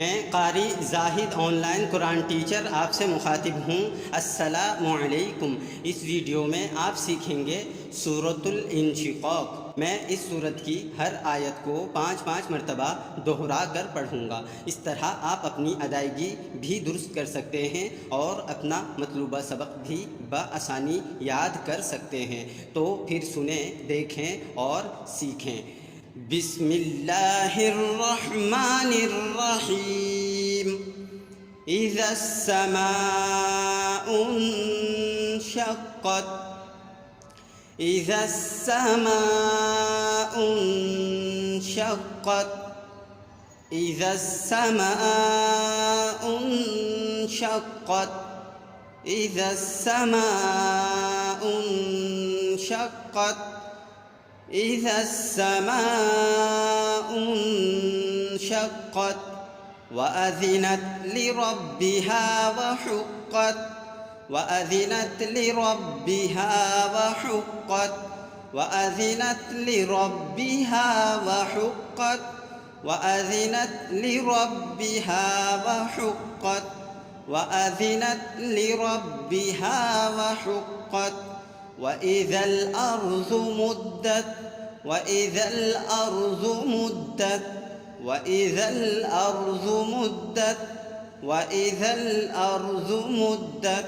मैं कारी जाहिद ऑनलाइन कुरान टीचर आपसे मुखातिब हूँ। अस्सलामु अलैकुम। इस वीडियो में आप सीखेंगे सूरतुल इंशिक़ाक़। मैं इस सूरत की हर आयत को 5-5 मरतबा दोहरा कर पढ़ूँगा। इस तरह आप अपनी अदायगी भी दुरुस्त कर सकते हैं और अपना मतलूबा सबक भी बआसानी याद कर सकते हैं। तो फिर सुने, देखें और सीखें। बिस्मिल्लाहिर्रहमानिर्रहीम। इज़ा अस्समाउ इंशक़्क़त। इज़ा अस्समाउ इंशक़्क़त। इज़ा अस्समाउ इंशक़्क़त। इज़ा अस्समाउ इंशक़्क़त। इज़ा अस्समाउ इंशक़्क़त वअज़िनत लिरब्बिहा वहुक़्क़त। वअज़िनत लिरब्बिहा वहुक़्क़त। वअज़िनत लिरब्बिहा वहुक़्क़त। वअज़िनत लिरब्बिहा वहुक़्क़त। वअज़िनत लिरब्बिहा वहुक़्क़त। वइज़ल अर्ज़ु मुद्दत। वइज़ल अर्ज़ु मुद्दत। वइज़ल अर्ज़ु मुद्दत। वइज़ल अर्ज़ु मुद्दत।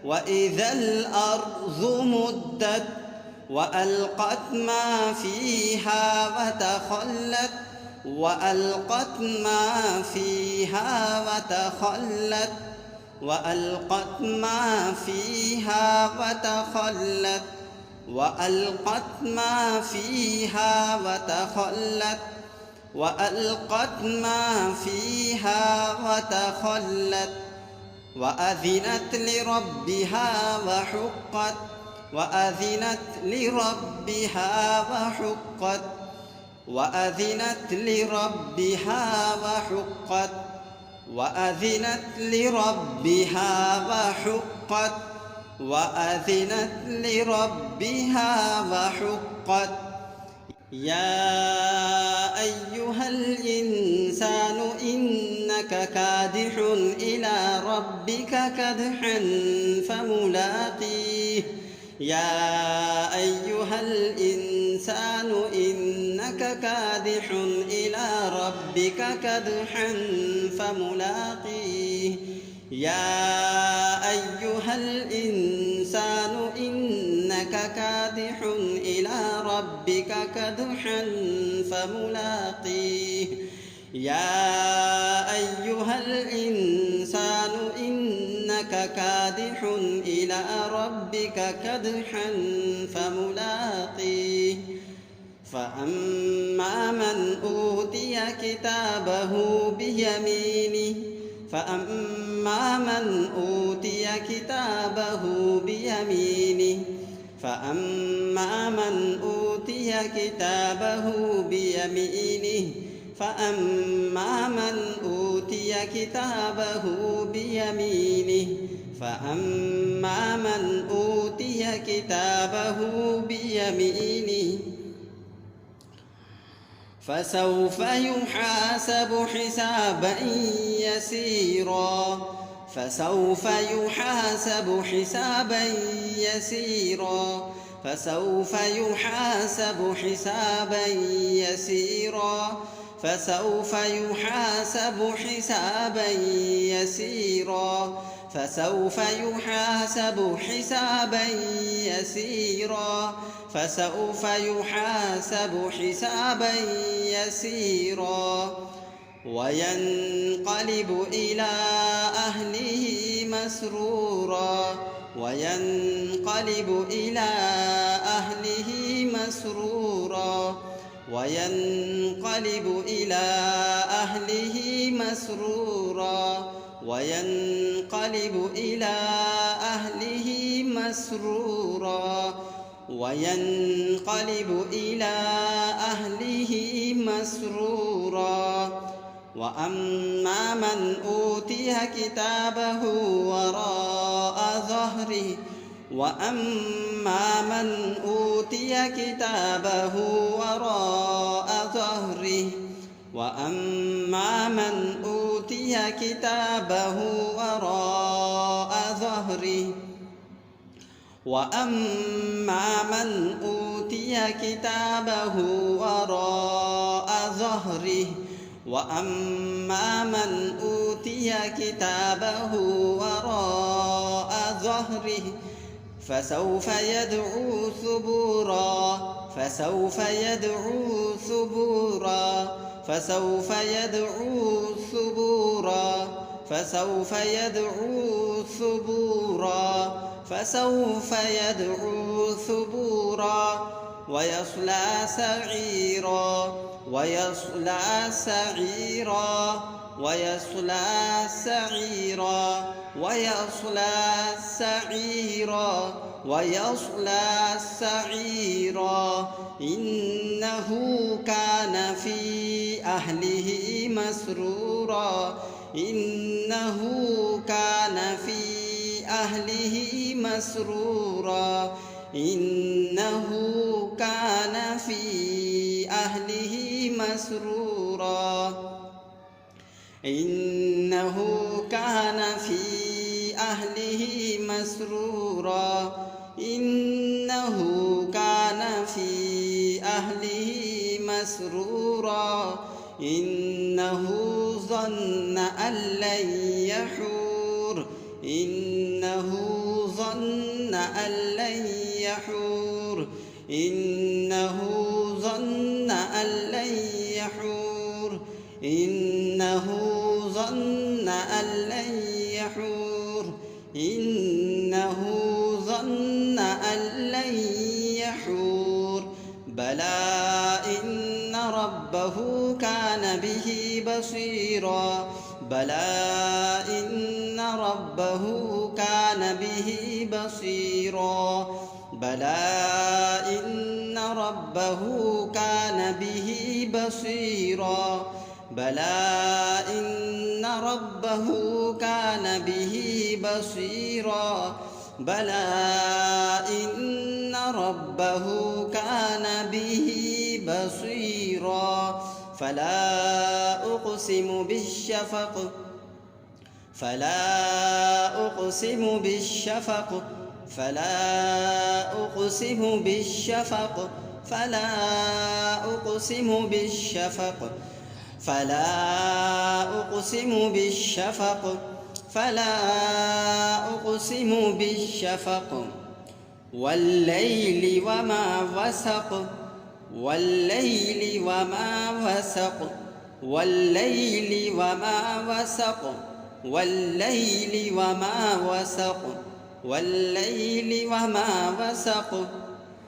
वइज़ल अर्ज़ु मुद्दत। वअल्क़त मा फ़ीहा वतख़ल्लत। वअल्क़त मा फ़ीहा वतख़ल्लत। वअल्क़त मा फ़ीहा वतख़ल्लत। वअल्क़त मा फ़ीहा वतख़ल्लत। वअल्क़त मा फ़ीहा वतख़ल्लत। वअज़िनत लिरब्बिहा वहुक़्क़त। वअज़िनत लिरब्बिहा वहुक़्क़त। वअज़िनत लिरब्बिहा वहुक़्क़त। वअज़िनत लिरब्बिहा वहुक़्क़त। वअज़िनत लिरब्बिहा वहुक़्क़त। या अय्युहल इंसानु इन्नका कादिहुन इला रब्बिका कदहन फमुलाक़ीह। या अय्युहल इंसानु इन्नका कादिहुन इला रब्बिका कदहन फमुलाक़ीह। या अय्युहल इंसानु इन्नका कादिहुन इला रब्बिका कदहन फमुलाक़ीह। या अय्युहल इंसानु इन्नका कादिहुन इला रब्बिका कदहन फमुलाक़ीह। फ़अम्मा मन ऊतिय किताबहु बियमीनिह। फ़अम्मा मन ऊतिय किताबहु बियमीनिह। फ़अम्मा मन ऊतिय किताबहु बियमीनिह। फ़अम्मा मन ऊतिय किताबहु बियमीनिह। फ़अम्मा मन ऊतिय किताबहु बियमीनिह फसौफ़ युहासबु हिसाबन यसीरा। फसौफ़ युहासबु हिसाबन यसीरा। फसौफ़ युहासबु हिसाबन यसीरा। फसौफ़ युहासबु हिसाबन यसीरा। फसौफ़ युहासबु हिसाबन यसीरा। फसौफ़ युहासबु हिसाबन यसीरा। वयन्क़लिबु इला अहलिहि मसरूरा। वयन्क़लिबु इला अहलिहि मसरूरा। वयन्क़लिबु इला अहलिहि मसरूरा। वयन्क़लिबु इला अहलिहि मसरूरा। वयन्क़लिबु इला अहलिहि मसरूरा। वअम्मा मन ऊतिय किताबहु वराअ ज़हरिह। वअम्मा मन ऊतिय किताबहु वराअ ظهره وأما من أوتي أوتي كتابه وراء ظهره وأما من أوتي كتابه وراء ظهره وأما من أوتي كتابه وراء ظهره فسوف يدعو ثبورا فسوف يدعو ثبورا فسوف يدعو ثبورا فسوف يدعو ثبورا فسوف يدعو ثبورا ويصلى سعيرا ويصلى سعيرا ويصلى سعيرا ويصلى سعيرا ويصلى سعيرا إنه كان في أهله مسرورا إنه كان في أهله مسرورا إنه كان في أهله مسرورا إنه كان في أهله مسرورا إنه كان في أهله مسرورا إنه ظن أن لن يحور إنه ظن أن لن يحور إنه ظن أن لن يحور إنه ظن أن لن يحور إنه ظن أن لن يحور بلى إن ربه كان به بصيرا بلى إن ربه كان به بصيرا بلى إن ربه كان به بصيرا بلى إن ربه كان به بصيرا بلى إن ربه كان به بصيرا فلا أقسم بالشفق فلا أقسم بالشفق فلا أقسم بالشفق فلا أقسم بالشفق فلا أقسم بالشفق فلا أقسم بالشفق والليل وما وسق والليل وما وسق والليل وما وسق والليل وما وسق والليل وما وسق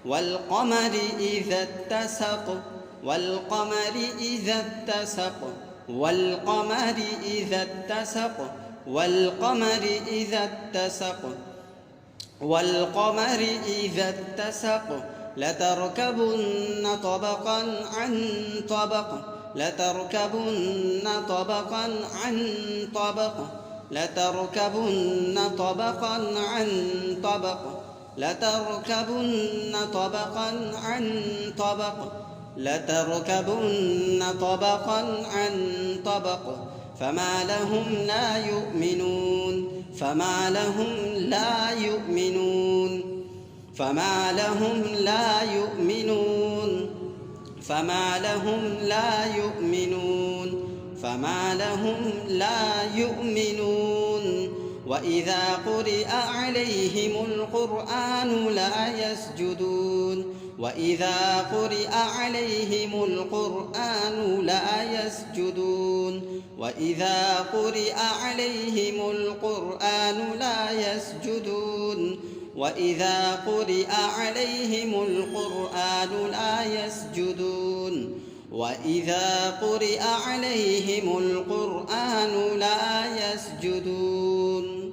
والقمر إذا اتسق والقمر إذا اتسق والقمر إذا اتسق والقمر إذا اتسق والقمر إذا اتسق لتركبن طبقا عن طبق لتركبن طبقا عن طبق لتركبن طبقا عن طبق لتركبن طبقا عن طبق لتركبن طبقا عن طبق فما لهم لا يؤمنون فما لهم لا يؤمنون فما لهم لا يؤمنون فما لهم لا يؤمنون فما لهم لا يؤمنون وإذا قرئ عليهم القرآن لا يسجدون وإذا قرئ عليهم القرآن لا يسجدون وإذا قرئ عليهم القرآن لا يسجدون وإذا قرئ عليهم القرآن لا يسجدون وإذا قرئ عليهم القرآن لا يسجدون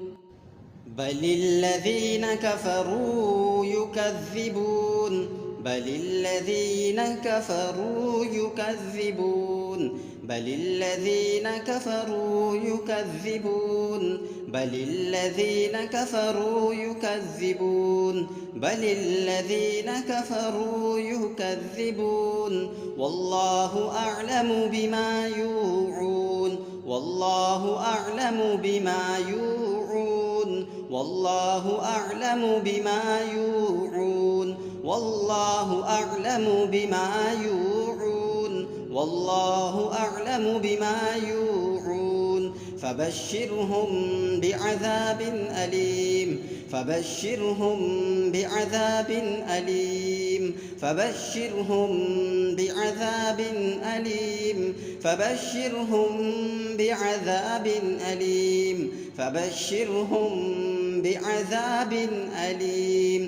بل الذين كفروا يكذبون بل الذين كفروا يكذبون بل الذين كفروا يكذبون بل الذين كفروا يكذبون بل الذين كفروا يكذبون والله أعلم بما يوعون والله أعلم بما يوعون والله أعلم بما يوعون والله أعلم بما يوعون والله أعلم بما يوعون فبشرهم بعذاب أليم فبشرهم بعذاب أليم فبشرهم بعذاب أليم فبشرهم بعذاب أليم فبشرهم بعذاب أليم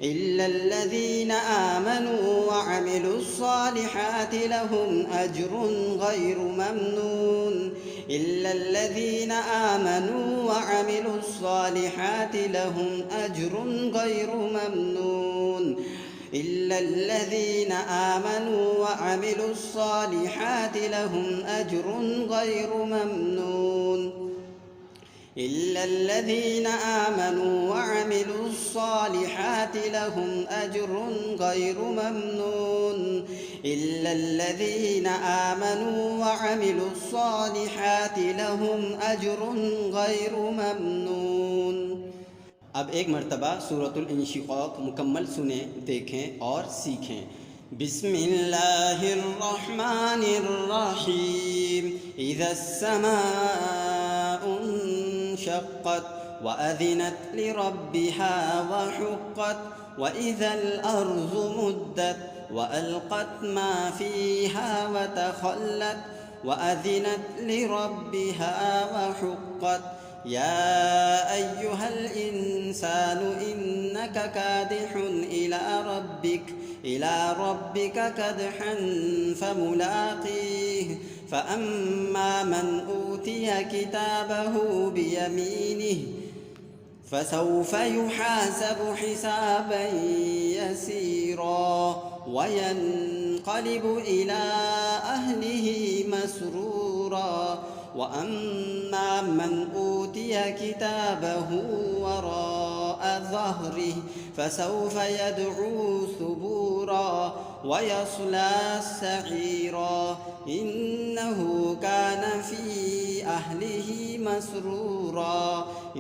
إلا الذين آمنوا وعملوا الصالحات لهم أجر غير ممنون إلا الذين آمنوا وعملوا الصالحات لهم أجر غير ممنون إلا الذين آمنوا وعملوا الصالحات لهم أجر غير ممنون إلا الذين آمنوا وعملوا الصالحات لهم أجر غير ممنون إلا الذين آمنوا وعملوا الصالحات لهم أجر غير ممنون। अब एक मर्तबा सूरतुल इंशिक़ाक़ मुकम्मल सुने, देखें और सीखें। बिस्मिल्लाहिर्रहमानिर्रहीम। इज़स्समाउ इंशक़्क़त वअज़िनत लिरब्बिहा वहुक़्क़त वइज़ल अर्ज़ु मुद्दत वअल्क़त मा फ़ीहा वतख़ल्लत वअज़िनत लिरब्बिहा वहुक़्क़त या अय्युहल इंसानु इन्नका कादिहुन इला रब्बिका कदहन फमुलाक़ीह फ़अम्मा मन ऊतिया किताबहु बियमीनिह फसौफ़ युहासबु हिसाबन यसीरा वयन्क़लिबु इला अहलिही मसरूरा वअम्मा मन ऊतिया किताबहु वराअ ज़हरिह फसौफ़ यदअू सुबूरा वयस्ला सईरा इन्नहु कान फ़ी अहलिही मसरूरा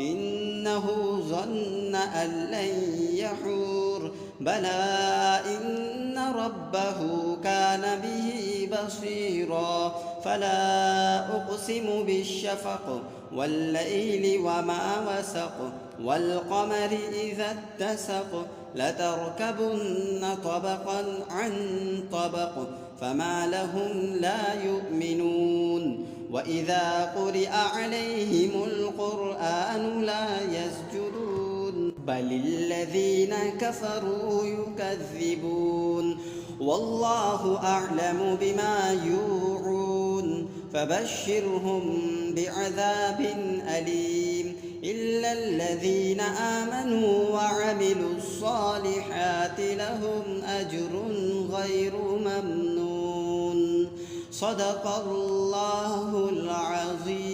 इन्नहु ज़न्न अन लन यहूर बला इन्न रब्बहु कान बिही बसीरा फला उक़्सिमु बिश्शफ़क़ वल्लैलि वमा वसक़ वल्क़मरि इज़ा इत्तसक़ लतरकबुन्न तबक़न अन तबक़ फमा लहुम ला युमिनून वइज़ा क़ुरिअ अलैहिमुल क़ुरआनु ला यस्जुदून बलिल्लज़ीन कफ़रू युकज़्ज़िबून वल्लाहु अअलमु बिमा यूऊन फबश्शिरहुम बिअज़ाबिन अलीम इल्ला الذين آمنوا وعملوا الصالحات لهم أجر غير ممنون صدق الله العظيم।